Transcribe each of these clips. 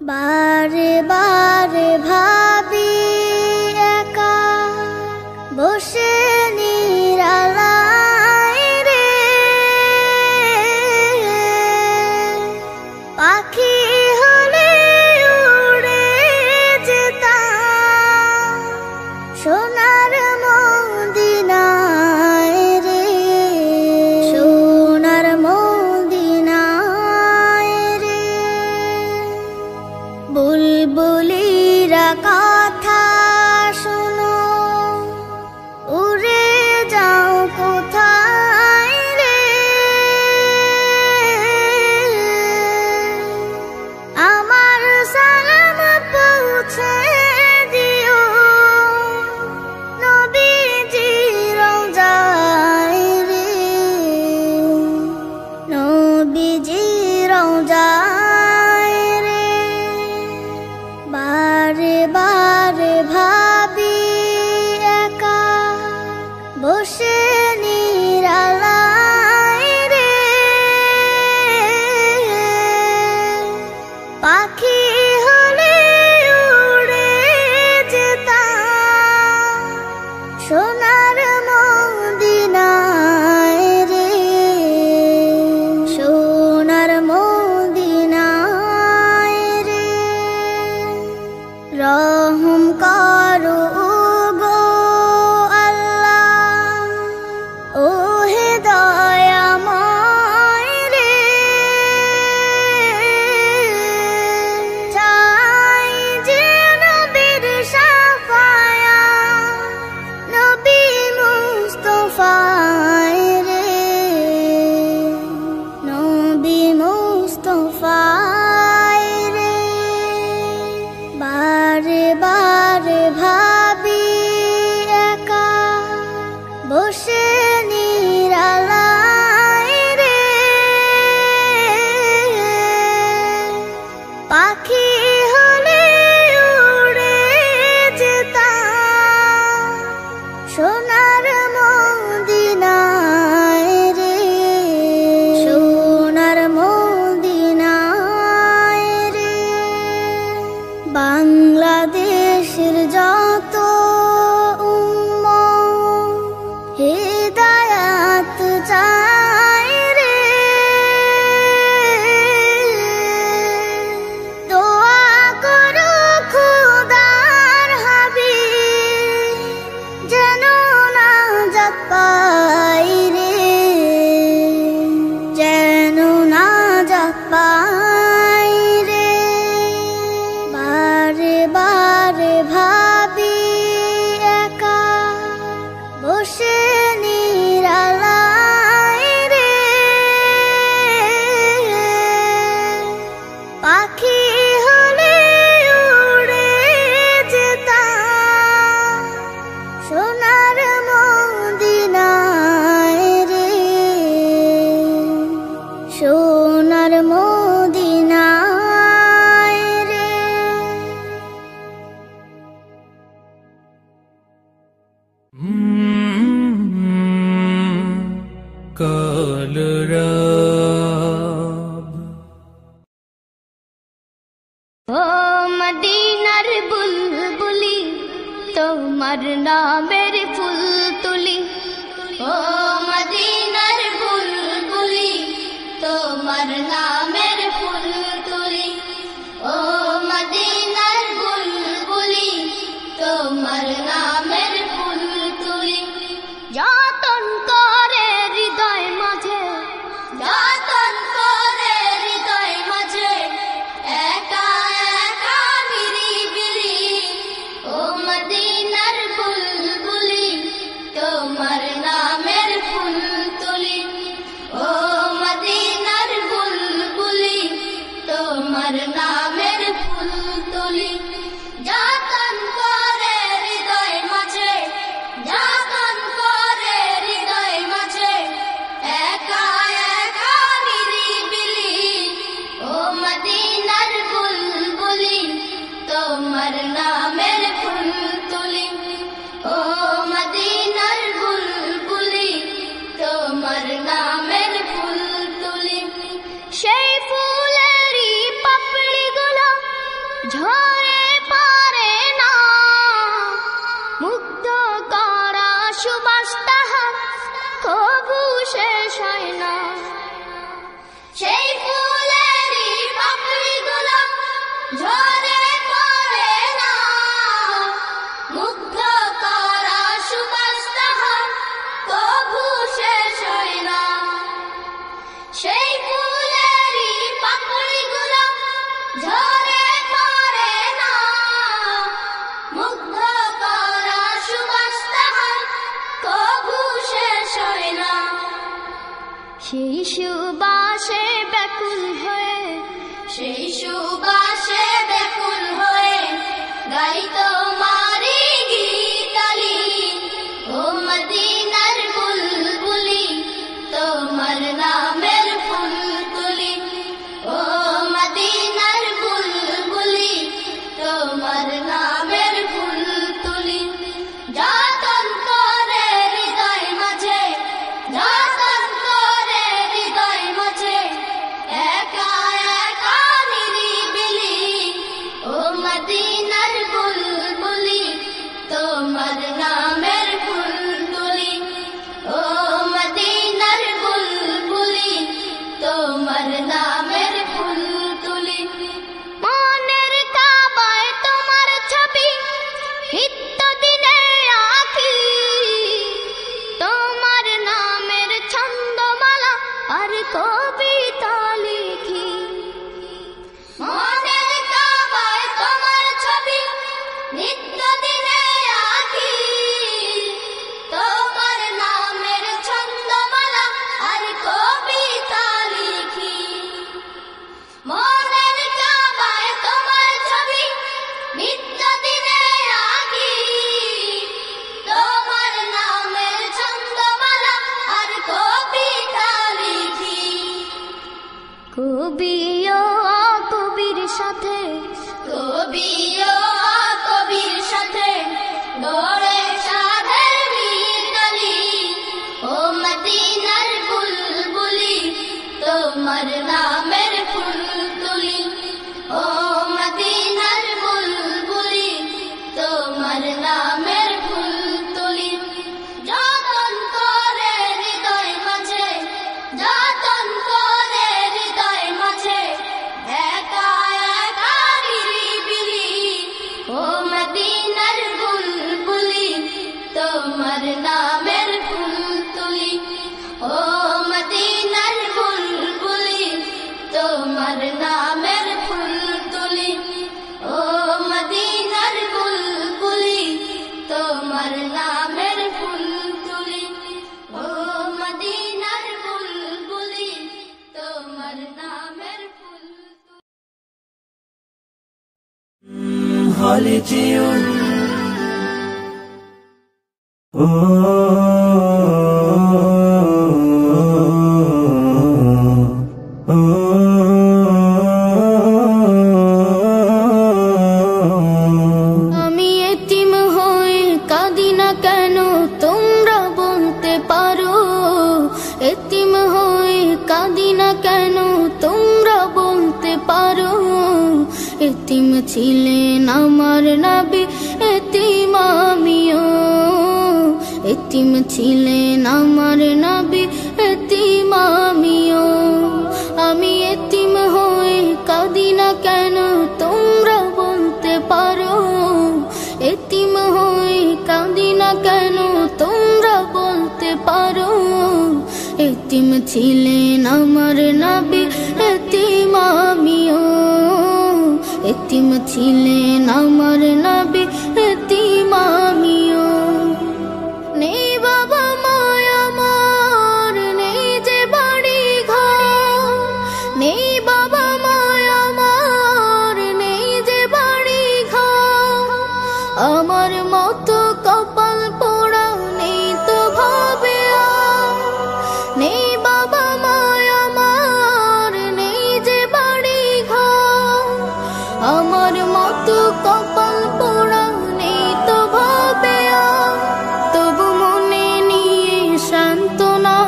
বারে বারে ভাবি একা বসে নিরালায় রে, পাখি হলে উড়ে যেতাম সোনার মদিনায় রে, সোনার মদিনায় রে। বুলবুলিরা কথা শোনো, উড়ে যাও কোথায় রে, আমার সালাম পৌঁছে দিও নবীজির রওজায় রে, নবীজির রওজায় রে। বারে বারে ভাবি একা বসে নিরালায় রে, পাখি হলে উড়ে যেতাম সোনার মদিনায় রে, সোনার মদিনায় রে। রহম করো গো আল্লাহ, ওহে দয়াময় রে, চাই যে নবীর শাফায়াত, নবী মুস্তাফায় রে, নবী মুস্তাফায় রে। বারে বারে ভাবি একা বসে নিরালায় রে, পাখি হলে উড়ে যেতাম সোনার মদিনায় রে, সোনার মদিনায় রে। বাংলাদেশের যত উম্মত হিদায়াত চায় রে, দোয়া করো খোদার হাবিব যেন নাজাত পাই রে, যেন নাজাত পাই রে। বারে বারে ভাবি একা বসে নিরালায় রে, পাখি হলে উড়ে যেতাম সোনার মদিনায় রে, সোনার মদিনায় রে। কলরব ও মদিনার বুলবুলি তোমার নামের ফুল তুলি, ও মদিনার বুলবুলি তোমার নামের ফুল তুলি, ও মদিনার বুলবুলি তোমার নামের ফুল তুলি। যতন করে হৃদয় মাঝে, যতন করে হৃদয় মাঝে, একা একা নিরিবিলি, ও মদিনার বুলবুলি তোমার নামের ফুল তুলি, ও মদিনার বুলবুলি তোমার নামের ফুল তুলি। যতন করে হৃদয় মাঝে, যতন করে হৃদয় মাঝে, একা একা নিরিবিলি, ও মদিনার বুলবুলি তোমার নামের ফুল তুলি, ও মদিনার বুলবুলি তোমার নামের ফুল তুলি। সেই ফুলেরই পাপড়িগুলো ঝরে পড়ে না মুগ্ধ করা সুবাস তাহার কবু শেষ হয় না। সেই ফুলেরই পাপড়িগুলো ঝরে পড়ে না মুগ্ধ করা সুবাস তাহার কবু শেষ হয় না। সেই ফুলেরই পাপড়িগুলো ঝরে পড়ে না মুগ্ধ করা সুবাস তাহার কবু শেষ হয় না। সেই সুবাসে ব্যাকুল হয়ে, সেই সুবাসে ব্যাকুল হয়ে গাই তোমারি গীতালি। ও মদিনার বুলবুলি তোমার নামের ফুল তুলি। ও মদিনার বুলবুলি তোমার নামের ফুল তুলি। যতন করে হৃদয় মাঝে, যতন করে হৃদয় মাঝে একা একা নিরিবিলি। ও মদিনার বুলবুলি তোমার নামের ফুল তুলি। ও মদিনার বুলবুলি তোমার নামের ফুল তুলি। মনের কাবায় তোমার ছবি নিত্য দিনে আঁকি। তোমার নামের ছন্দমালা আর কবিতা লিখি। মনের কাবায় তোমার ছবি নিত্য দিনে আঁকি। তোমার নামের ছন্দমালা আর কবিতা লিখি। মনের কাবায় তোমার ছবি নিত্য দিনে আঁকি। তোমার নামের ছন্দমালা আর কবিতা লিখি। কবিও কবির সাথে, কবিও কবির সাথে গড়ে সাধের মিতালি। ও মদিনার বুলবুলি তোমার নামের ফুল তুলি। ও মদিনার বুলবুলি তোমার নামের ফুল তুলি। যতন করে হৃদয় মাঝে, যতন করে হৃদয় মাঝে একা একা নিরিবিলি। ও মদিনার বুলবুলি তোমার নামের ফুল তুলি। ও মদিনার বুলবুলি তোমার নামের ফুল তুলি। ও মদিনার বুলবুলি তোমার নামের ফুল তুলি। ও মদিনার বুলবুলি তোমার নামের ফুল তুলি। خالديون আমি এতিম হয়ে কাঁদি না কেন তোমরা বলতে পারো। এতিম হয়ে কাঁদি না কেন তোমরা বলতে পারো। এতিম ছিলেন আমার নবী, এতিম আমিও। এতিম ছিলেন আমার নবী, এতিম আমিও। আমি এতিম হয়ে কাঁদি না কেন তোমরা বলতে পারো। এতিম হয়ে কাঁদি না কেন তোমরা বলতে পারো। এতিম ছিলেন আমার নবী, এতিম আমিও। এতিম ছিলেন আমার নবী, এতিম আমিও। নেই বাবা মায় আমার, নেই যে বাড়ি ঘর। নেই বাবা মায় আমার, নেই যে বাড়ি ঘর। আমার মতো কপাল পোড়া নেই তো ভাবে আর। নেই বাবা মায় আমার, নেই যে বাড়ি ঘর। আমার মতো কপাল পোড়া নেই তো ভাবে আর। তবু মনে নিয়ে সান্ত্বনা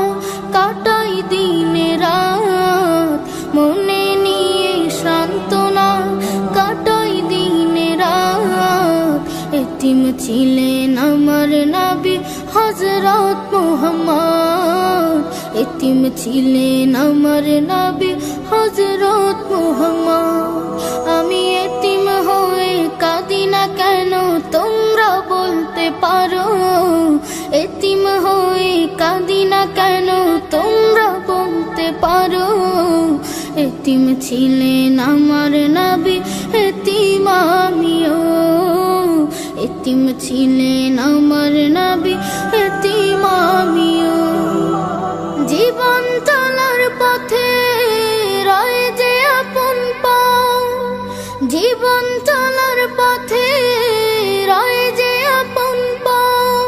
কাটাই দিনে রাত। মনে নিয়ে সান্ত্বনা কাটাই দিনে এতিম ছিলেন আমার নবী হযরত মুহাম্মদ, এতিম ছিলেন আমার নবী হযরত মুহাম্মদ। আমি এতিম হয়ে কাঁদি না কেন তোমরা বলতে পারো, এতিম হয়ে কাঁদি না কেন তোমরা বলতে পারো। এতিম ছিলেন আমার নবী এতিম আমিও, এতিম ছিলেন আমার নবী এতিম আমিও। জীবন চলার পথে রয় যে আপন পাও, জীবন চলার পথে রয় যে আপন পাও।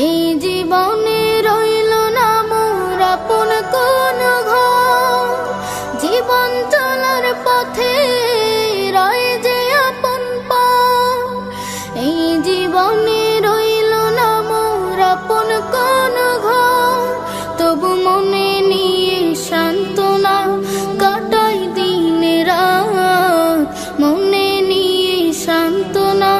এই জীবনে রইল না মোর আপন কোন ঘর, জীবন চলার পথে রয় যে আপন পাও। এই জীবনে রইল না মোর আপন কোন ঘর, তবু মনে নিয়ে সান্ত্বনা কাটাই দিন রাত, মনে নিয়ে সান্ত্বনা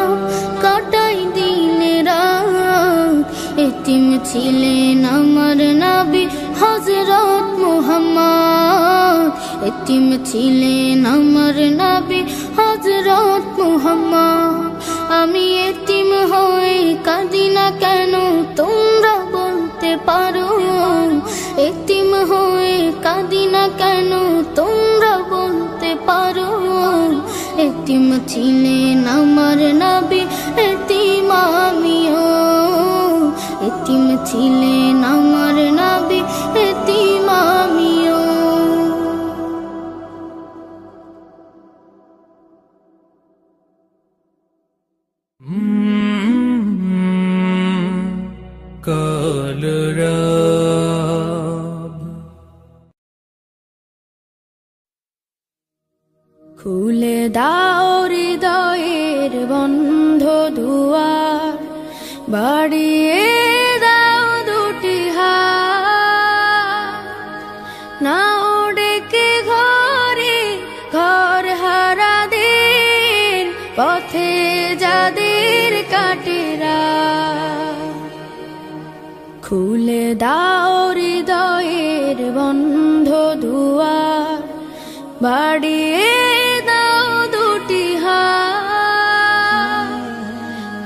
কাটাই দিন রাত। এতিম ছিলেন আমার নবী হযরত মুহাম্মদ, এতিম ছিলেন আমার নবী হযরত মুহাম্মদ। আমি এতিম হয়ে কাঁদি না কেন তোমরা বলতে পারো, এতিম হয়ে কাঁদি না কেন তোমরা বলতে পারো। এতিম ছিলেন আমার নবী এতিম আমিও, এতিম ছিলেন আমার নবী এতিম আমিও। কালরাব খুলে দাও হৃদয়ের বন্ধ দুয়ার, বাড়িয়ে দাও দুটি হাত। নাও ডেকে ঘরে ঘর হারাদের, পথে যাদের কাটেরা। খুলে দাও হৃদয়ের বন্ধ দুয়ার, বাড়িয়ে দাও দুটি হাত।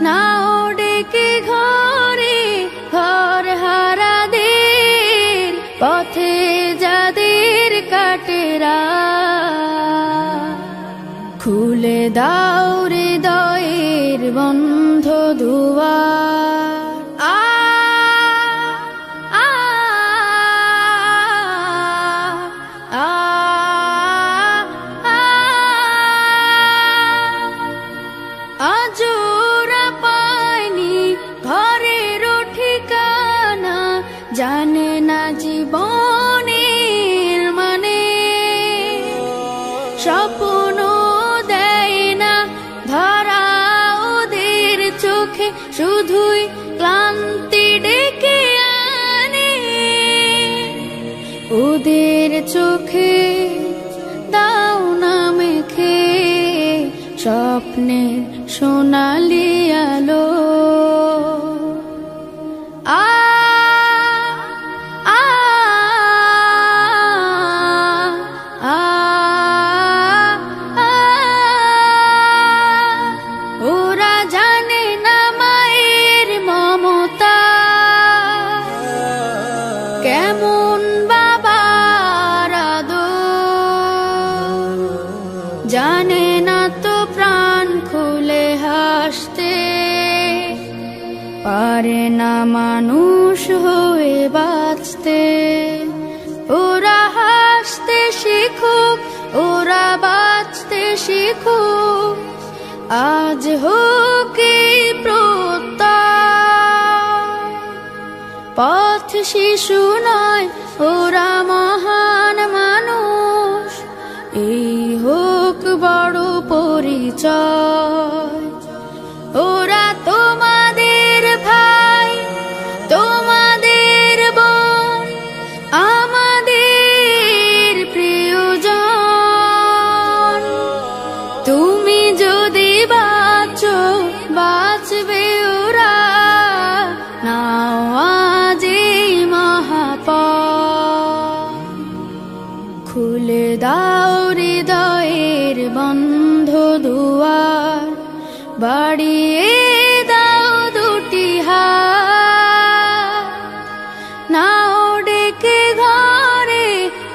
নাও ডেকে ঘরে ঘর হারাদের, পথে যাদের কাটেরা। খুলে দাও হৃদয়ের বন্ধ দুয়ার। আজোরা পায়নি ঘরের ঠিকানা, জানে না জীবনের মানে। স্বপ্ন দেয় না ধরা ওদের চোখে, শুধুই ক্লান্তি ডেকে আনে। ওদের চোখে দাও না মেখে স্বপ্নের সোনালি আলো। আ আ আ ওরা জানে না মায়ের মমতা, কেমন বাবার আদর। জানে না তো প্রাণ খুলে হাসতে, পারে না মানুষ হয়ে বাঁচতে। ওরা হাসতে শিখুক, ওরা বাঁচতে শিখুক, আজ হোক প্রত্যয়। পথ শিশু নয় ওরা মহান মানুষ, এই হোক বড় পরিচয়। ওরা তোমাদের ভাই, তোমাদের বোন, আমাদের প্রিয়জন। তুমি যদি বাঁচো বাঁচবে বাড়িয়ে দাও দুটি হাত, নাও ডেকে ঘরে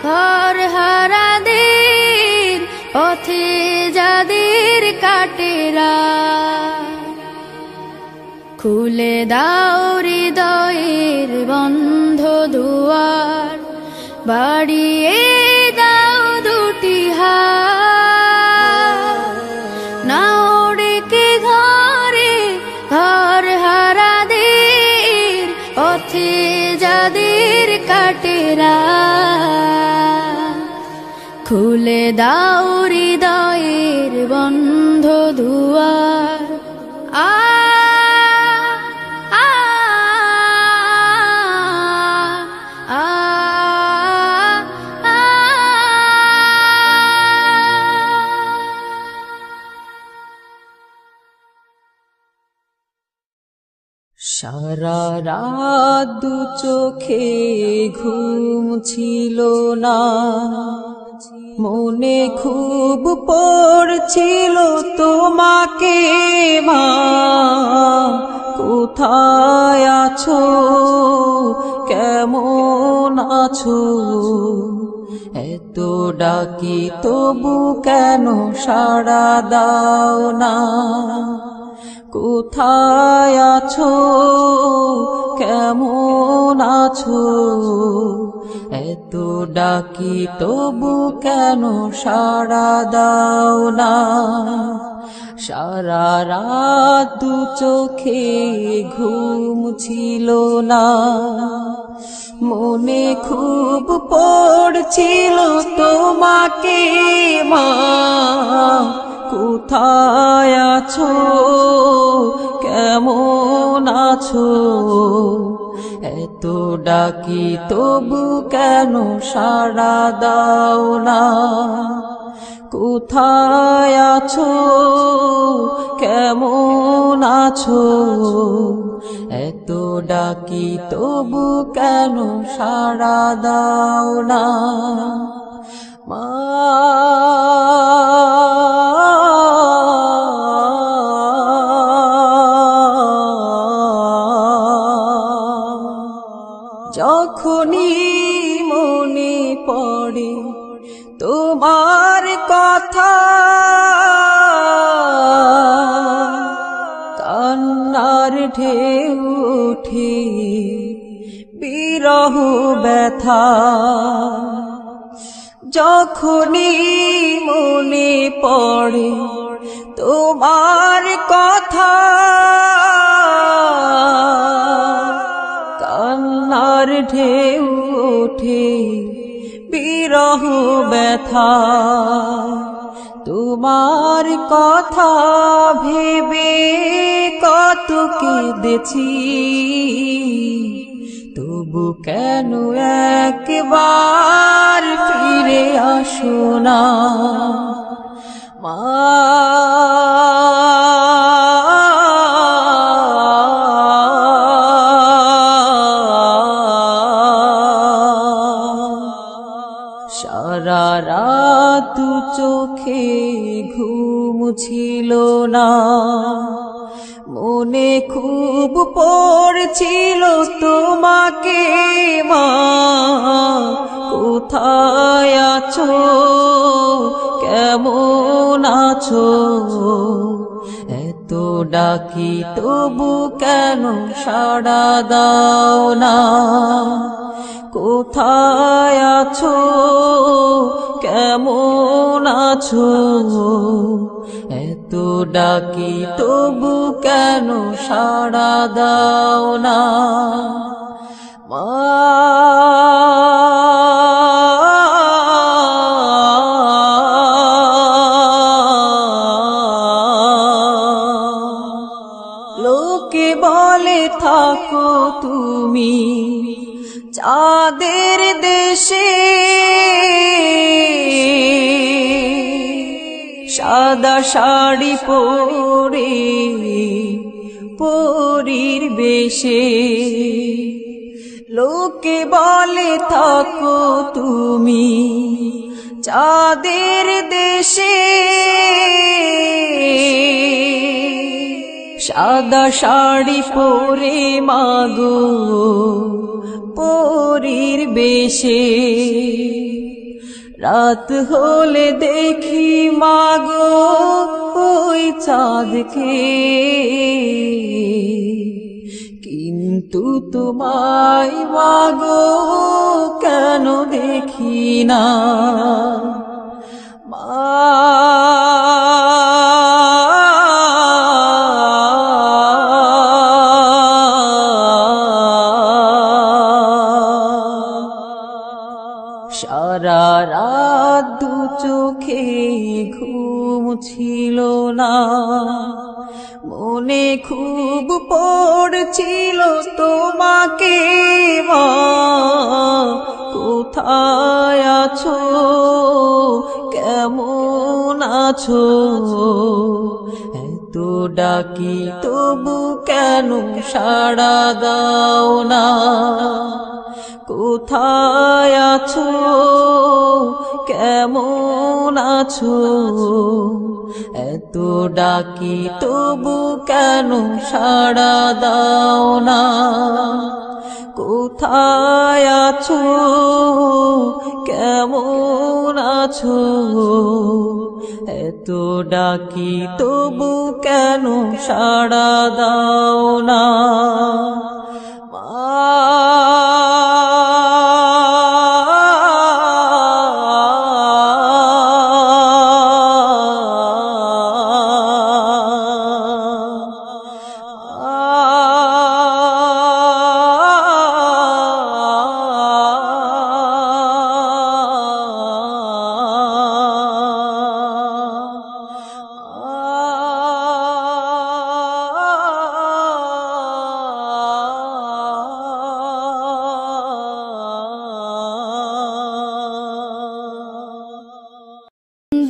ঘর হারাদের, পথে যাদের কাটেরা। খুলে দাও হৃদয়ের বন্ধ দুয়ার, বাড়িয়ে দাও দুটি হাত, নাও ডেকে ঘরে ঘর হারাদের, পথে যাদের কাটেরা। খুলে দাও হৃদয়ের বন্ধ দুয়ার। সারা রাত দু চোখে ঘুম ছিল না, মনে খুব পড়ছিল তোমাকে মা। কোথায় আছো, কেমন আছো, এত ডাকি তবু কেন সাড়া দাও না। কোথায় আছো, কেমন আছো, এত ডাকি তবু কেন সাড়া দাও না। সারা রাত দু চোখে ঘুম ছিল না, মনে খুব পড়ছিল তোমাকে মা। কোথায় আছো, কেমন আছো, এত ডাকি তবু কেন সাড়া দাও না। কোথায় আছো, কেমন আছো, এত ডাকি তবু কেন সাড়া দাও না মা। যখনই মনে পড়ে তোমার কথা, কান্নার ঢেউ ওঠে বিরহ ব্যথা। যখনই মনে পড়ে তোমার কথা, কান্নার ঢেউ ওঠে বিরহ ব্যথা। তোমার কথা ভেবে কত কেঁদেছি, তবু কেন একবার ফিরে আসো না মা। সারা রাত চোখে ঘুম ছিল না, মনে খুব পড়ছিল তোমাকে মা। কোথায় আছো, কেমন আছো, এত ডাকি তবু কেন সাড়া দাও না। কোথায় আছো, কেমন আছো, এত ডাকি তবু কেন সাড়া দাও না মা। লোকে বলে থাকো তুমি চাঁদের দেশে, সাদা শাড়ি পরে পরীর বেশে। লোকে বলে থাকো তুমি চাঁদের দেশে, সাদা শাড়ি পরে মাগো পরীর বেশে রাত হলে দেখি মাগো ওই চাঁদকে কিন্তু তোমায় মাগো কেন দেখি না সারা রাত দু চোখে ঘুম ছিল না মনে খুব পড়ছিল তোমাকে মা কোথায় আছো কেমন আছো এত ডাকি তবু কেন সাড়া দাও না কোথায় আছো কেমন আছো এত ডাকি তবু কেন সাড়া দাও না কোথায় আছো কেমন আছো এত ডাকি তবু কেন সাড়া দাও না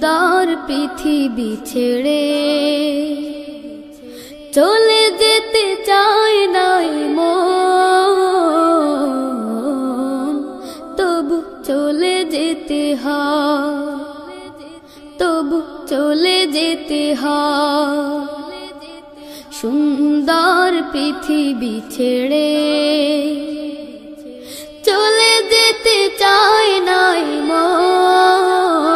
দার পৃথিবী ছেড়ে চলে যেতে চায় নাই মন তবু চলে যেতে হয় তবু চলে যেতে হয় সুন্দর পৃথিবী ছেড়ে চলে যেতে চায় নাই মন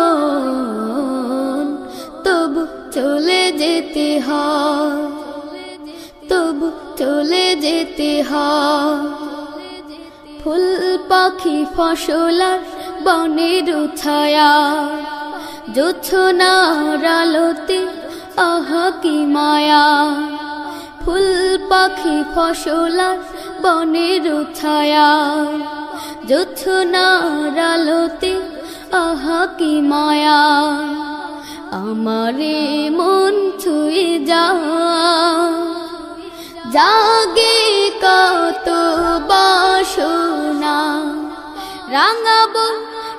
তবু চলে যেতে হয় তবু চলে যেতে হয় ফুল পাখি ফসলার বনের ছায়া জোছনার আলোতে আহা কি মায়া ফুল পাখি ফসলার বনের ছায়া জোছনার আলোতে আহা কি মায়া আমারে মন ছুঁয়ে জাগে কত বাসনা রাঙাবো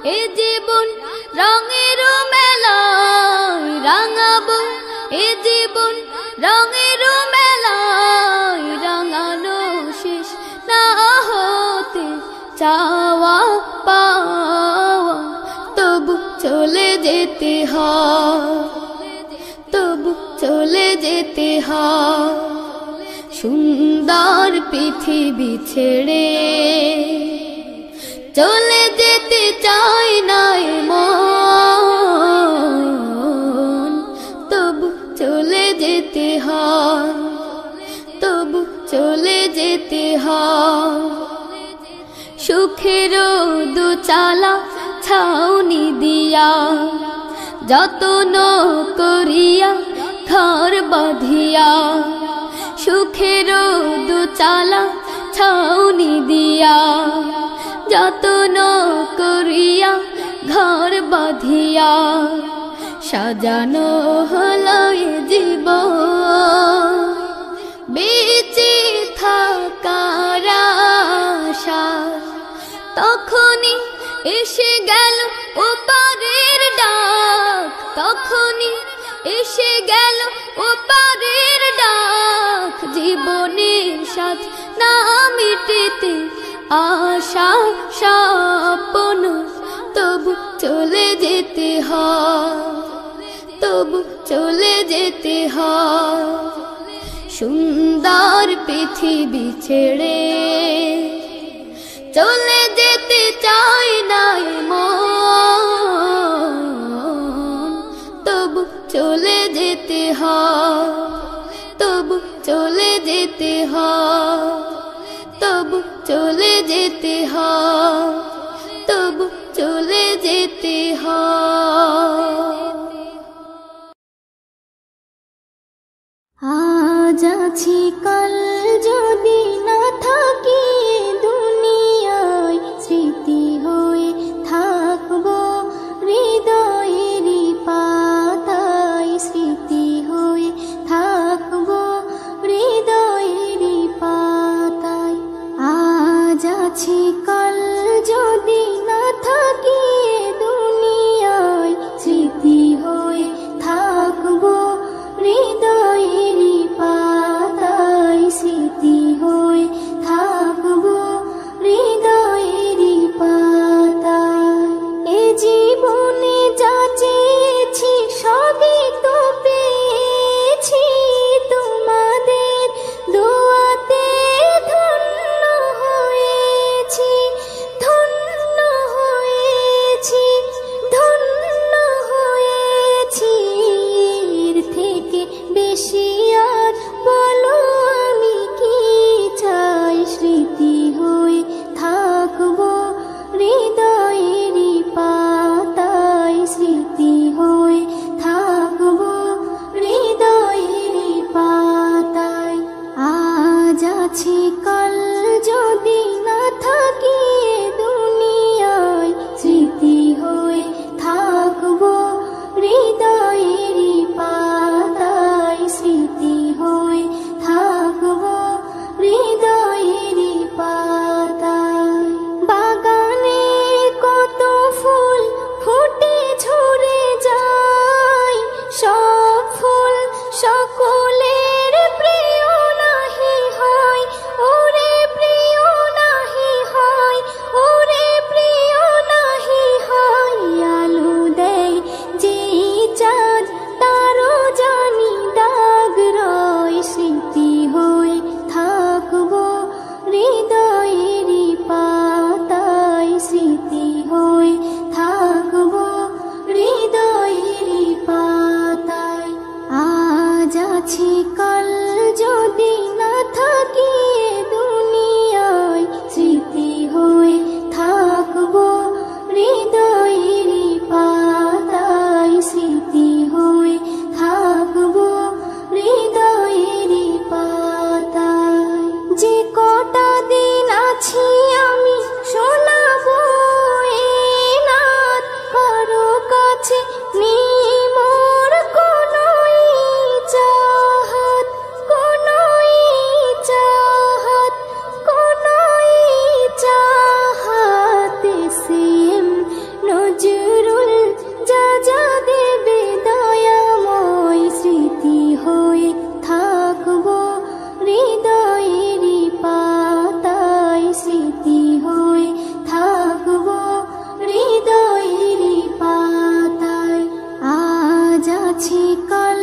এ জীবন রঙের মেলায় রাঙাবো এ জীবন রঙের মেলায় রাঙানো শেষ না হতে চাওয়া পাওয়া তবু চলে যেতে হয় তবু চলে যেতে হয় সুন্দর পৃথিবী ছেড়ে চলে যেতে চায় নাই মন তবু চলে যেতে হয় তবু চলে যেতে হয় সুখের দুচালা ছাউনি দিয়া যতন করিয়া ঘর বাঁধিয়া সুখের দুচালা ছাউনি দিয়া যতন করিয়া ঘর বাঁধিয়া সাজানো হলো এ জীবন বেঁচে থাকার আশা তখনই এসে গেল ওপারের ডাক তখনই এসে গেল ওপারের ডাক জীবনের সাথ না মিটেতে আশা স্বপ্ন তবু চলে যেতে হয় তবু চলে যেতে হয় সুন্দর পৃথিবী ছেড়ে চলে যেতে চাই না মন, তবু চলে যেতে হয়, তবু চলে যেতে হয়, তবু চলে যেতে হয়, তবু চলে যেতে হয়। আজ আছি কাল যদি না থাকি দুনিয়ায়, স্মৃতি হয়ে থাকবো হৃদয়েরই পাতায়, স্মৃতি হয়ে থাকবো হৃদয়েরই পাতায়। আজ আছি কাল যদি না থাকি দুনিয়ায়, স্মৃতি হয়ে থাকবো হৃদয়েরই পাতায়, স্মৃতি হয়ে থাকবো হৃদয়েরই পাতায়। এ জীবনে যা চেয়েছি সবই তো পেয়েছি, তোমাদের দোয়াতে ধন্য হয়েছি, ধন্য হয়েছি, ধন্য হয়েছি। এর থেকে বেশি আর বলো আমি কি চাই, স্মৃতি হয়ে থাকবো হৃদয়েরই পাতায়, স্মৃতি হয়ে থাকবো হৃদয়েরই পাতায়। আজ আছি কাল যদি না থাকি দুনিয়ায়, স্মৃতি হয়ে থাকবো হৃদয়েরই পাতায়, স্মৃতি হয়ে থাকবো হৃদয়েরই পাতায়। বাগানে কত ফুল ফুটে ঝরে যায়, সব ফুল সকলের প্রিয় নাহি হয়, ওরে প্রিয় নাহি হয়, ওরে প্রিয় নাহি হয়। আলো দেয় যে চাঁদ তারও জানি দাগ রয়, স্মৃতি হয়ে থাকবো হৃদয়েরই পাতায়, স্মৃতি হয়ে থাকবো হৃদয়েরই পাতায়। আজ আছি কাল যদি না থাকি দুনিয়ায়, স্মৃতি হয়ে থাকবো হৃদয়েরই পাতায়, স্মৃতি হয়ে থাকবো হৃদয়েরই পাতায়। যে কটা দিন আছি আমি শোনাবো এ নাত, কারো কাছে নেই মোর কোনোই চাহাত, কোনোই চাহাত, কোনোই চাহাত। সেম নজরুল যা যা দেবে দয়াময়, স্মৃতি হয়ে থাকবো হৃদয়েরই পাতায়, স্মৃতি হয়ে থাকবো হৃদয়েরই পাতায়। আজ আছি কাল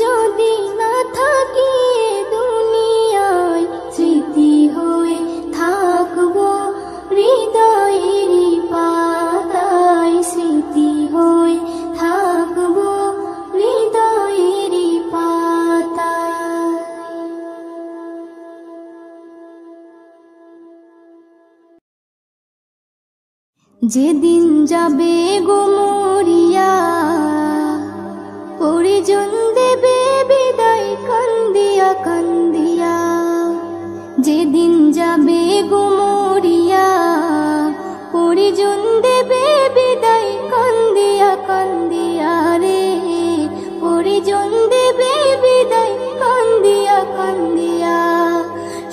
যদি না থাকি দুনিয়ায়, স্মৃতি হয়ে থাকবো হৃদয়েরই পাতায়, স্মৃতি হয়ে থাকবো হৃদয়েরই পাতায়। যেদিন যাবে গো মরিয়া, পরিজন দেবে বিদায় কান্দিয়া কান্দিয়া। যেদিন যাবে গো মরিয়া, পরিজন দেবে বিদায় কান্দিয়া কান্দিয়া রে, পরিজন দেবে বিদায় কান্দিয়া কান্দিয়া।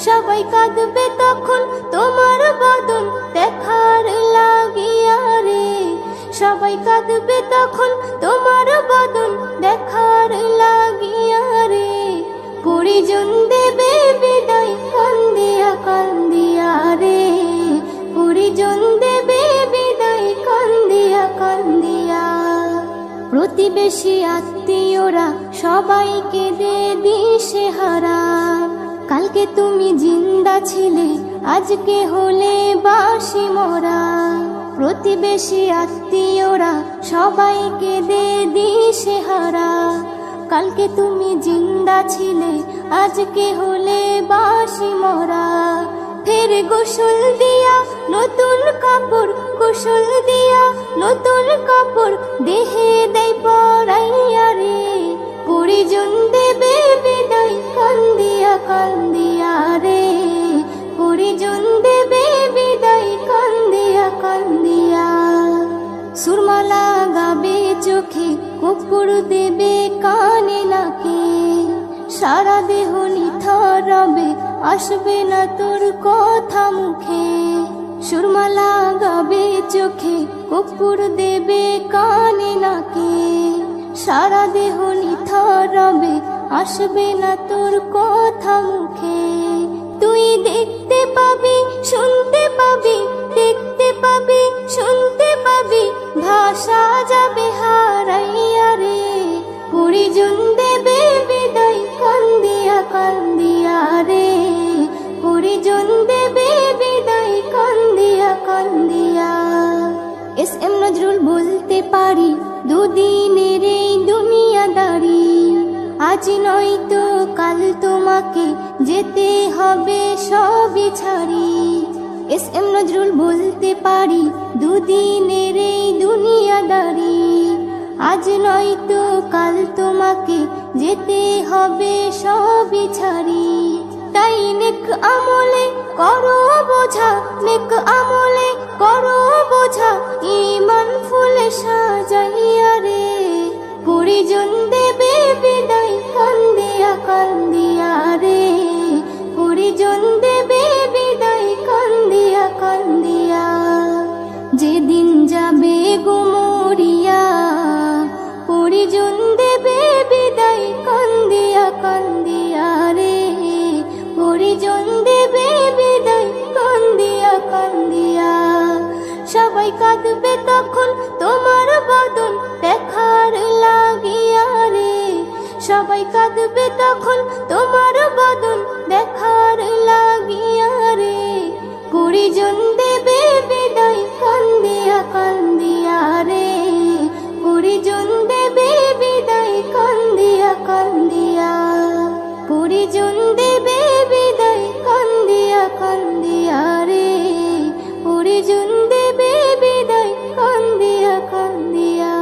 সবাই কাঁদবে তখন তোমার বদন দেখার লাগিয়া রে, সবাই কাঁদবে তখন তোমার বদন দেখার লাগিয়া রে। পরিজন দেবে বিদায় কান্দিয়া কান্দিয়া রে, পরিজন দেবে বিদায় কান্দিয়া কান্দিয়া। প্রতিবেশী আত্মীয়রা সবাইকে দে দিশে হারা, কালকে তুমি জিন্দা ছিলে, আজকে হলে বাসি মরা। প্রতিবেশী আত্মীয়রা সবাইকে দে দিশেহারা। কালকে তুমি জিন্দা ছিলে, আজকে হলে বাসি মরা। ফের গোসল দিয়া নতুন কাপড়, গোসল দিয়া নতুন কাপড় দেহে দেয় পরাইয়া রে। পরিজন দেবে বিদায় কান্দিয়া কান্দিয়া রে। পরিজন দেবে বিদায় কান্দিয়া কান্দিয়া। সুরমা লাগাবে চোখে, কপুর দেবে কানে নাকে। সারা দেহ নিথর রবে, আসবে না তোর কথা মুখে। সুরমা লাগাবে চোখে, কপুর দেবে কানে নাকে। সারা দেহ নিথর রবে, আসবে না তোর কথা মুখে। তুই দেখতে পাবি, শুনতে পাবি, দেখতে পাবি, শুনতে পাবি, ভাষা যাবে হারাইয়া রে। পরিজন দেবে বিদায় কান্দিয়া কান্দিয়া রে। পরিজন দেবে বিদায় কান্দিয়া কান্দিয়া। এস এম নজরুল বলতে পারি, দুদিনের এই দুনিয়াদারি। আজ নয়তো কাল তোমাকে যেতে হবে সবই ছাড়ি। এস এম নজরুল বলতে পারি, দুদিনের এই দুনিয়াদারি। আজ নয়তো কাল তোমাকে যেতে হবে সবই ছাড়ি। তাই নেক আমলে করো বোঝা, নেক আমলে করো বোঝা, ঈমান ফুলে সাজাইয়া রে। পরিজন দেবে বিদায় কান্দিয়া কান্দিয়া রে। পরিজন দেবে বিদায় কান্দিয়া কান্দিয়া। যেদিন যাবে গো মরিয়া, পরিজন দেবে বিদায় কান্দিয়া কান্দিয়া রে। পরিজন দেবে বিদায় কান্দিয়া কান্দিয়া। সবাই কাঁদবে তখন তোমার বদন দেখার লাগিয়া রে। সবাই কাঁদবে তখন তোমার বদন দেখার লাগিয়া রে। পরিজন দেবে বিদায় কান্দিয়া কান্দিয়া রে। পরিজন দেবে বিদায় কান্দিয়া কান্দিয়া। পরিজন দেবে বিদায় কান্দিয়া কান্দিয়া রে। পরিজন দেবে বিদায় কান্দিয়া কান্দিয়া।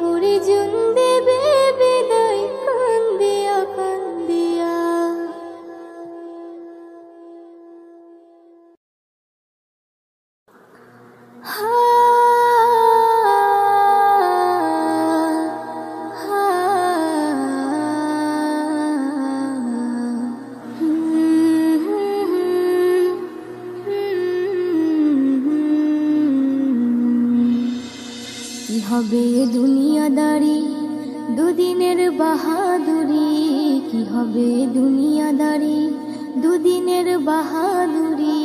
পরিজন দেবে বিদায় কান্দিয়া কান্দিয়া। কি হবে দুনিয়াদারি, দুদিনের বাহাদুরি। কি হবে দুনিয়াদারি, দুদিনের বাহাদুরি।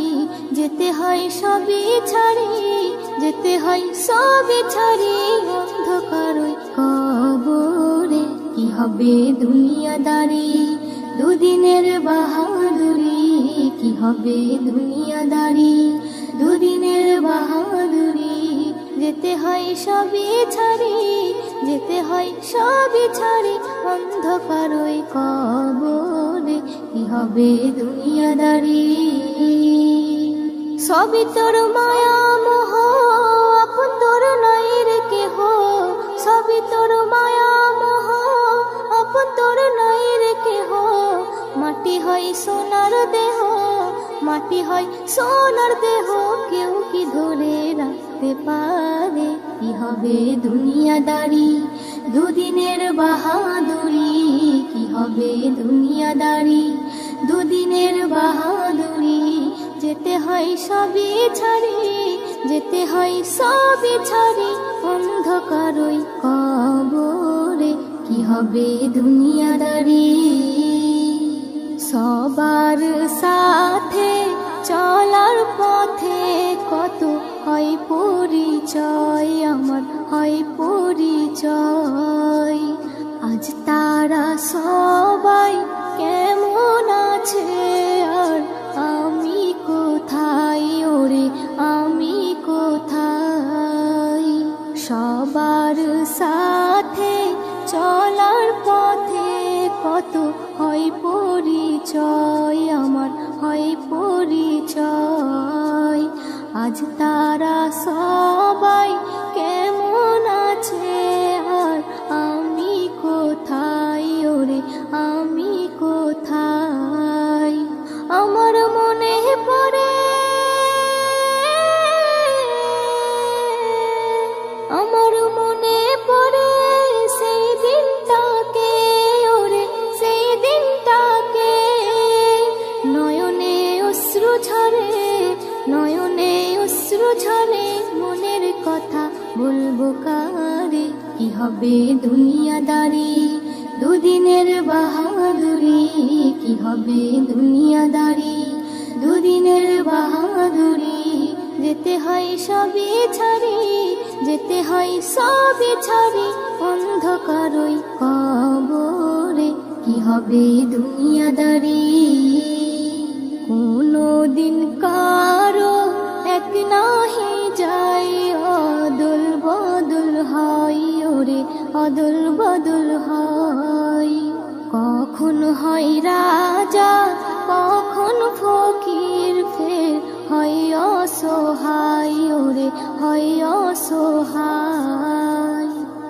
যেতে হয় সবই ছাড়ি, যেতে হয় সবই ছাড়ি, অন্ধকার ওই কবরে। কি হবে দুনিয়াদারি, দুদিনের বাহাদুরি। কি হবে দুনিয়াদারি, দুদিনের বাহাদুরি। যেতে হয় সবই ছাড়ি, যেতে হয় সবই ছাড়ি, অন্ধকার ওই কবরে। কি হবে দুনিয়াদারি। সবই তোর মায়া মোহ, আপন তোর নাই রে কেহ। সবই তোর মায়া মোহ, আপন তোর নাই রে কেহ। মাটি হয় সোনার দেহ, মাটি হয় সোনার দেহ, কেউ কি ধরে রাখতে পারে। কি হবে দুনিয়াদারি, দুদিনের বাহাদুরি। কি হবে দুনিয়াদারি, দুদিনের বাহাদুরি। যেতে হয় সবই ছাড়ি, যেতে হয় সবই ছাড়ি, অন্ধকার ওই কবরে। কি হবে দুনিয়াদারি। সবার সাথে চলার পথে কত হয় পরিচয়, আমার হয় পরিচয়। আজ তারা সবাই কেমন আছে হবে দুনিয়াদারি দুদিনের বাহাদুরি কি হবে দুনিয়াদারি দুদিনের বাহাদুরি যেতে হয় সবই ছাড়ি যেতে হয় সবই ছাড়ি অন্ধকারই কবরে কি হবে দুনিয়াদারি কোনো দিন কারো এক নাহি যায় অদল বদল হয় ওরে অদল বদল হয় কখন হয় রাজা কখন ফকির ফের হয় অসহায় ওরে হয় অসহায়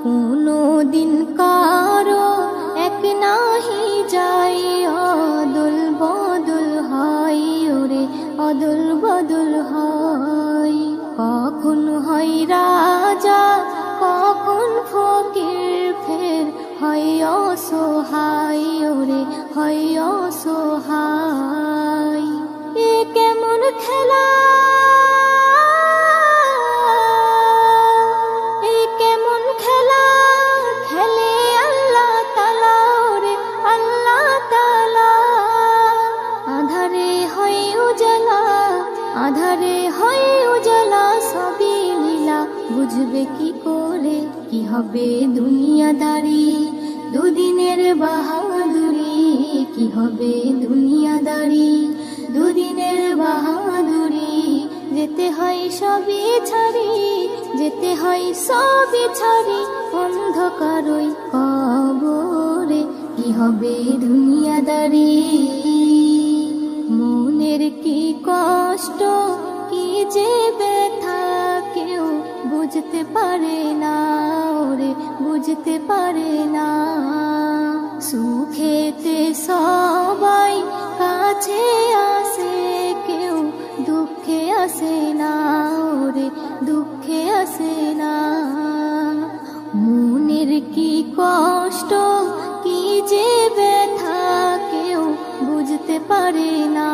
কোনো দিন কারো এক নাহি যায় অদল বদল হয় ওরে অদল বদল হয় কখন হয় রাজা কখন ফকির ফের হয় অসহায় ওরে হয় অসহায় এ কেমন খেলা এ কেমন খেলা খেলে আল্লাহ তাআলা ওরে আল্লাহ তাআলা আধারে হয় উজালা আধারে হয় উজালা সবই লীলা বুঝবে কি করে কি হবে দুনিয়াদারি দুদিনের বাহাদুরি কি হবে দুনিয়াদারি দুদিনের বাহাদুরি যেতে হয় সবই ছাড়ি যেতে হয় সবই ছাড়ি অন্ধকারই কবরে কি হবে দুনিয়াদারি মনের কি কষ্ট কি যে ব্যথা কেউ বুঝতে পারে না ওরে বুঝতে পারে না সুখেতে সবাই কাছে আসে কেউ দুঃখে আসে না ওরে দুঃখে আসে না মনের কি কষ্ট কি যে ব্যথা কেউ বুঝতে পারে না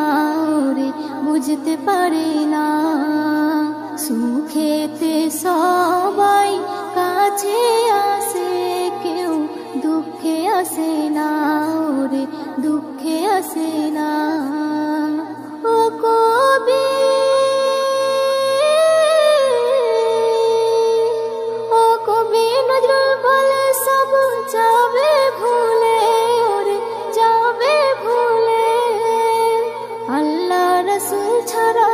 ওরে বুঝতে পারে না সুখেতে সবাই কাছে আসে কেউ দুঃখে আসে না ওরে দুঃখে আসে না ও কবি ও কবি নজরুল বলে সব যাবে ভুলে ওরে যাবে ভুলে আল্লাহ রসুল ছাড়া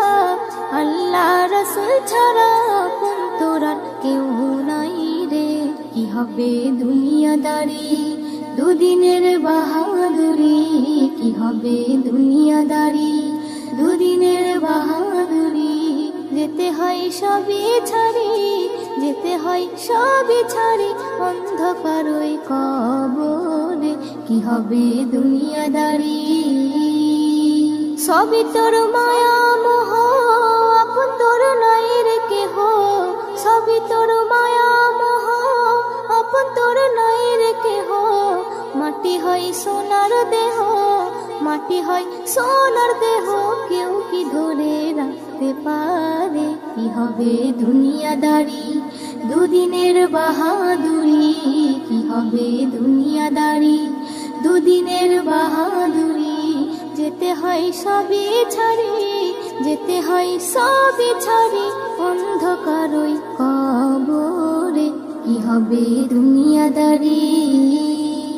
আল্লাহ রসুল ছাড়া আপন তোরার কেউ নাই রে কি হবে দুনিয়াদারি দুদিনের বাহাদুরি কি হবে দুনিয়াদারি দুদিনের বাহাদুরি যেতে হয় সবই ছাড়ি যেতে হয় সবই ছাড়ি অন্ধকারই কবরে কি হবে দুনিয়াদারি সবই তোর মায়া মোহ আপন তোর নাই রে কেহ সবই তোর মায়া মোহ আপন তোর নাই রে কেহ মাটি হয় সোনার দেহ মাটি হয় সোনার দেহ কেউ কি ধরে রাখতে পারে কি হবে দুনিয়াদারি দুদিনের বাহাদুরি কি হবে দুনিয়াদারি দুদিনের বাহাদুরি যেতে হয় সবই ছাড়ি যেতে হয় সবই ছাড়ি অন্ধকারই কবরে কি হবে দুনিয়াদারি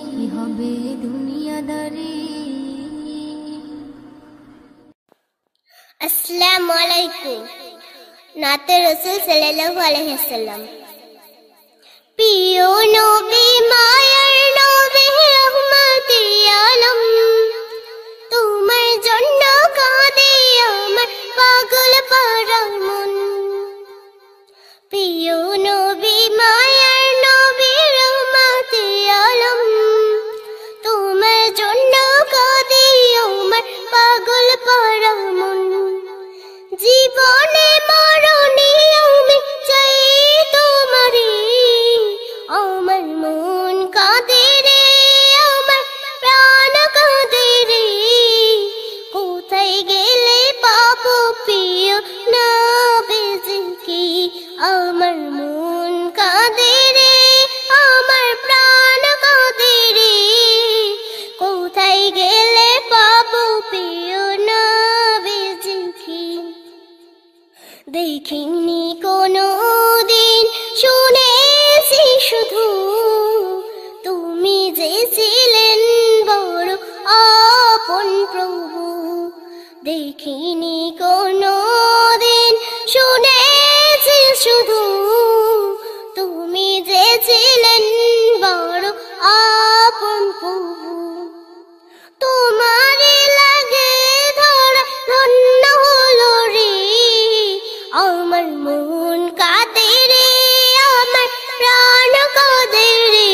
কি হবে দুনিয়াদারি আসসালামু আলাইকুম নাতে রাসূল সাল্লাল্লাহু আলাইহি ওয়াসাল্লাম প্রিয় নবী মায়ার নবী রহমতে আলম তোমার জন্য কাঁদে আমার পাগল পারা মন প্রিয় নবী মায়ার নবী রহমতে আলম তোমার জন্য কাঁদে আমার পাগল পারা মন জীবনে মরণে আমি চাই তোমারে আমার মন কাঁদে রে আমার প্রাণ কাঁদে রে কোথায় গেলে পাবো প্রিয় নবীজিকে আমার মন কাঁদে রে আপন প্রভু দেখিনি কোনো দিন, শুনেছি শুধু তুমি যে ছিলেন বড় আপন প্রভু। তোমারই লাগে ধরা ধন্য হলো রে আমার মন কাঁদে রে, আমার প্রাণ কাঁদে রে।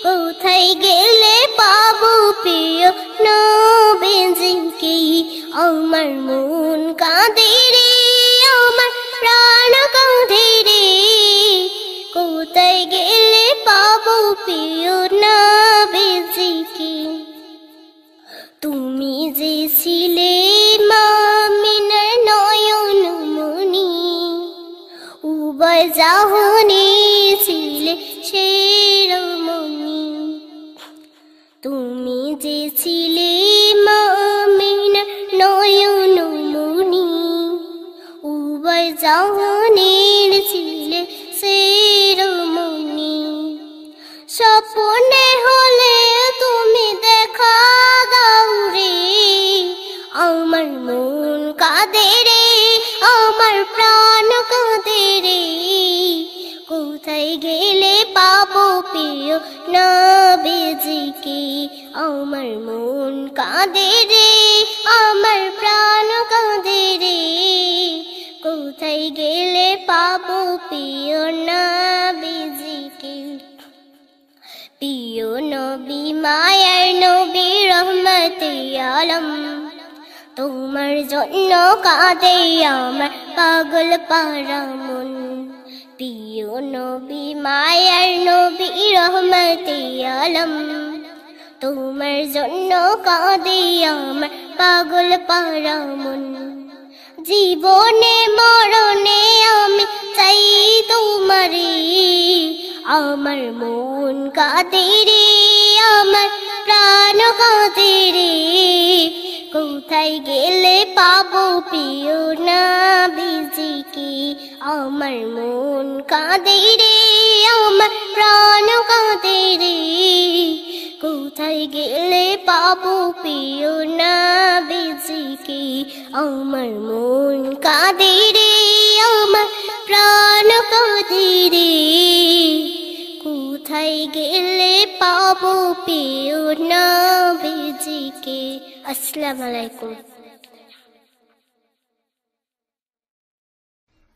কোথায় গেলে পাবো প্রিয় নবীজিকে, আমার মন কাঁদে রে, আমার প্রাণ কাঁদে রে। কোথায় গেলে পাবো প্রিয় নবীজিকে। তুমি যে ছিলে মুমিনের নয়ন মনি, উভয় জাহানে ছিলে শিরোমণি। তুমি যে ছিলে মুমিনের নয়ন মনি, উভয় জাহানের ছিলে শিরোমণি। স্বপ্নে হলে তুমি দেখা দাও রে, আমার মন কাঁদে রে, আমার প্রাণ কাঁদে রে। কোথায় গেলে পাবো প্রিয় নবীজিকে, আমার মন কাঁদে রে, আমার প্রাণ কাঁদে রে। কোথায় গেলে পাবো প্রিয় নবীজিকে। প্রিয় নবী মায়ার নবী রহমতে আলম, তোমার জন্য কাঁদে আমার পাগল পারা মন। প্রিয় নবী মায়ার নবী রহমতে আলম, তোমার জন্য কাঁদে আমার পাগল পারা মন। জীবনে মরণে আমি চাই তোমারে, আমার মন কাঁদে রে, আমার প্রাণ কাঁদে রে। কোথায় গেলে পাবো প্রিয় নবীজিকে, আমার মন কাঁদে রে, আমার প্রাণ কাঁদে রে। কোথায় গেলে পাবো প্রিয় নবীজিকে, আমার মন কাঁদে রে, আমার প্রাণ কাঁদে রে। কোথায় গেলে পাবো প্রিয় নবীজিকে। আসসালামু আলাইকুম।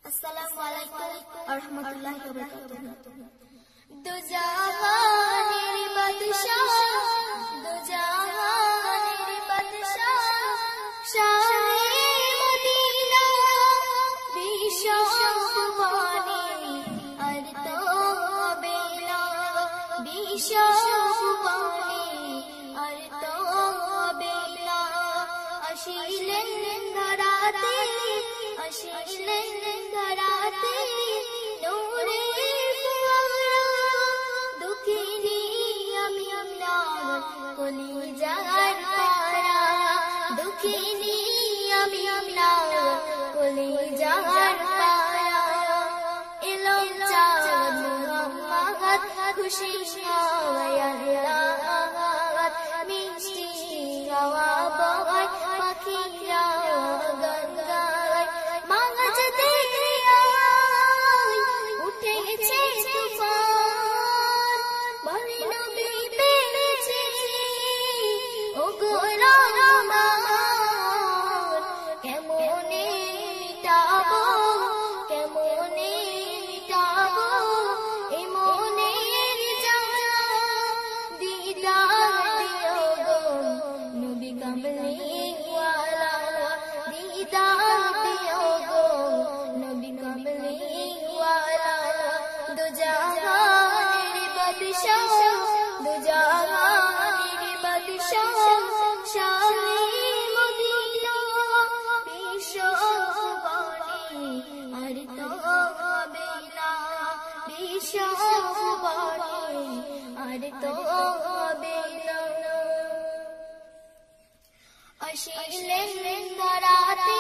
আসসালামু আলাইকুম ওয়া রাহমাতুল্লাহি ওয়া বারাকাতুহু। দু জাহানের বাদশাহ, দু জাহানের বাদশাহ, শাহে মদিনা বিশ্ব সুবহানে আর তো হবে না, বিশ্ব সুবহানে আর তো হবে না। আসিলেন ধরাতে, আসিলেন ধরাতে নূরের ফোয়ারা, দুঃখিনী আমি আপনার কলিজার পারা, দুঃখিনী আমি আপনার কলিজার পারা। এলো চাঁদ মুহাম্মদ খুশি হয় আল্লাহ, মিষ্টি হাওয়া বয় পাখিরা গান গায়। মাঝ দরিয়ায় উঠেছে তুফান, বলে নবী পেয়েছে ওগো রহমান। কেমনে মিটাবো, কেমনে মিটাবো এ মনের জ্বালা, দিদার দিও গো নবী কামলিওয়ালা, দিদার দিও গো নবী কামলিওয়ালা। দু জাহানের বাদশাহ, দু জাহানের বাদশাহ, শাহে মদিনা বিশ্ব সুবহানে আর তো হবে না, বিশ্ব সুবহানে আর তো হবে না। আসিলেন ধরাতে,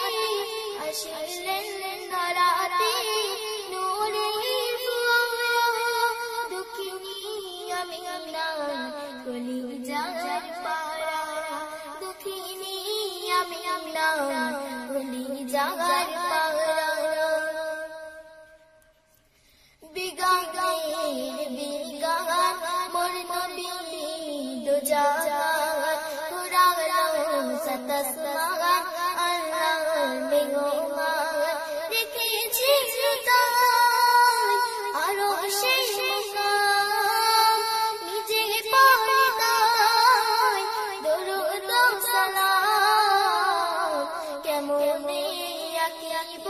আসিলেন ধরাতে নূরের ফোয়ারা, দুঃখিনী আমি আপনার কলিজার পারা, প্রাণ বলি জাগার পাওয়া বিগানের বিগান মোর নবী দো জাগান কুরান সাতসমান আল্লাহ বেগমান রেখেছি তাই আরো সেই মুকাম নিজে পাই গায় দরুদ সালাম কেমনে আকিব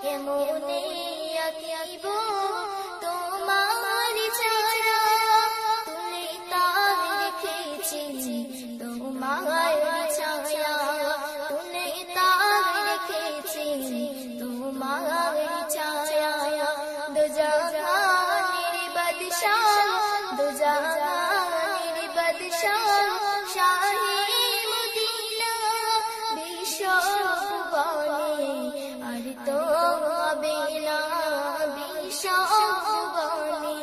কেমনে আকিব তোমার ছায়া তুলে তার রেখেছি তোমার ছায়া তুলে তার রেখেছি তোমার ছায়া দো জাহানের বাদশাহ দো জাহানের বাদশাহ শাহে মদিনা বিশ্ব ভুবনে আর তো হবে না বিশ্ব ভুবনে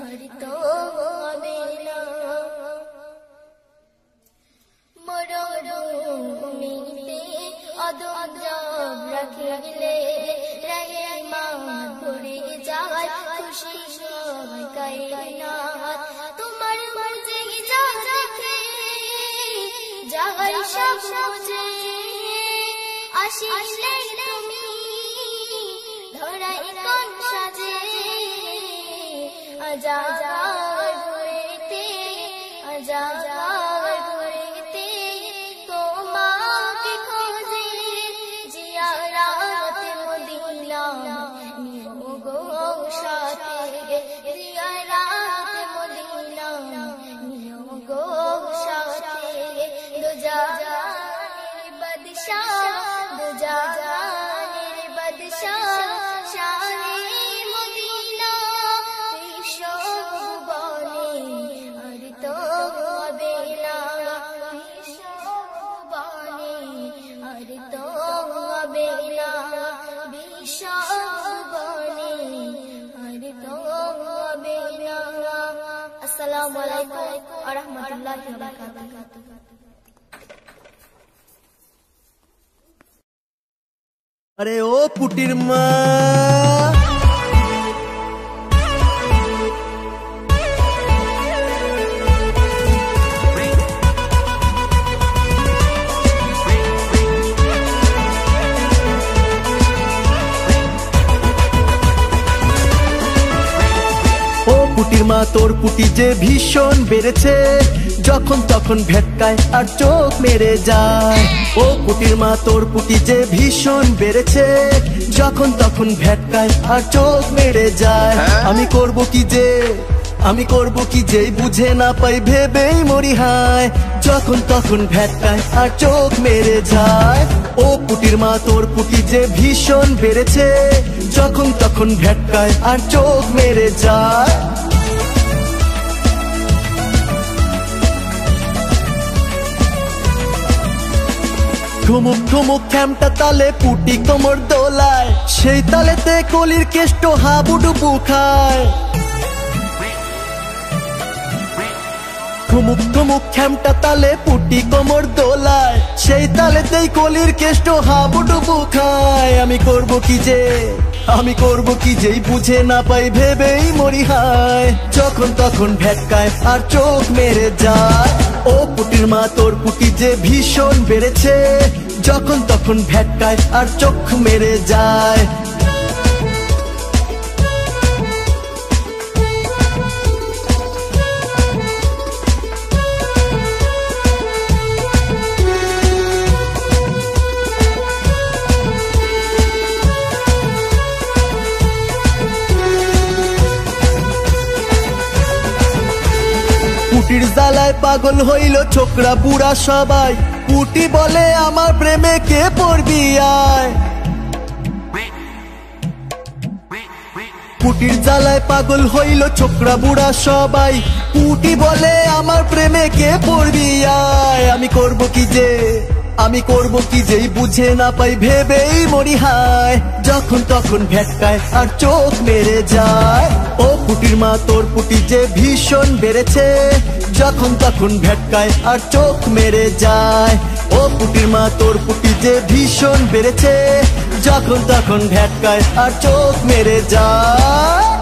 আর তো হবে না মরুভূমিতে অদম রাখিলে রহমান ভরে যায় খুশি সবাই কায়নাত তোমার মর্জি যা দেখে যায় সব বুঝে আসিলে তুমি ধরাই কোন সাজে আজাদ ঘুরেতে আজাদ ঘুরেতে তোমাকে খোঁজে জিয়ারাত মদিনা নিও গো সাথে জিয়ারাত মদিনা নিও গো সাথে দো জাহানের বাদশাহ দো জাহানের বাদশাহ শাহে মদিনা বিশ্ব ভুবনে আর তো হবে না বিশ্ব ভুবনে আর তো হবে না বিশ্ব ভুবনে আর তো হবে না আসসালামু আলাইকুম ওয়া রাহমাতুল্লাহি ওয়া বারাকাতুহু আরে ও পুটির মা পুটির মা তোর পুটি যে ভীষণ বেড়েছে যখন তখন ভেটকায় আর চোখ মেরে যায় ও পুটির মা তোর পুটি যে ভীষণ বেড়েছে যখন তখন ভেটকায় আর চোখ মেরে যায় আমি করব কি যে বুঝে না পাই ভেবেই মরি হায় যখন তখন ভেটকায় আর চোখ মেরে যায় ও পুটির মা তোর পুটি যে ভীষণ বেড়েছে যখন তখন ভেটকায় আর চোখ মেরে যায় ঠুমুক ঠুমুক খ্যামটা তালে পুটি কোমর দোলায় সেই তালেতে কলির কেষ্ট হাবুডুবু খায় ঠুমুক ঠুমুক খ্যামটা তালে পুটি কোমর দোলায় সেই তালেতেই কলির কেষ্ট হাবুডুবু খায় আমি করব কি যে বুঝে না পাই ভেবেই মরি হায় যখন তখন ভেটকায় আর চোখ মেরে যায় ও পুটির মা তোর পুটি যে ভীষণ বেড়েছে যখন তখন ভেটকায় আর চোখ মেরে যায় পুটির জ্বালায় পাগল হইল ছোকরা বুড়া সবাই পুটি বলে আমার প্রেমে কে পড়বি আয় পুটির জ্বালায় পাগল হইল ছোকরা বুড়া সবাই পুটি বলে আমার প্রেমে কে পড়বি আয় আমি করব কি যে বুঝে না পাই ভেবেই মরি হায় যখন তখন ভেটকায় আর চোখ মেরে যায় ও পুটির মা তোর পুটি যে ভীষণ বেড়েছে যখন তখন ভেটকায় আর চোখ মেরে যায় ও পুটির মা তোর পুটি যে ভীষণ বেড়েছে, যখন তখন ভ্যাটকায় আর চোখ মেরে যায়।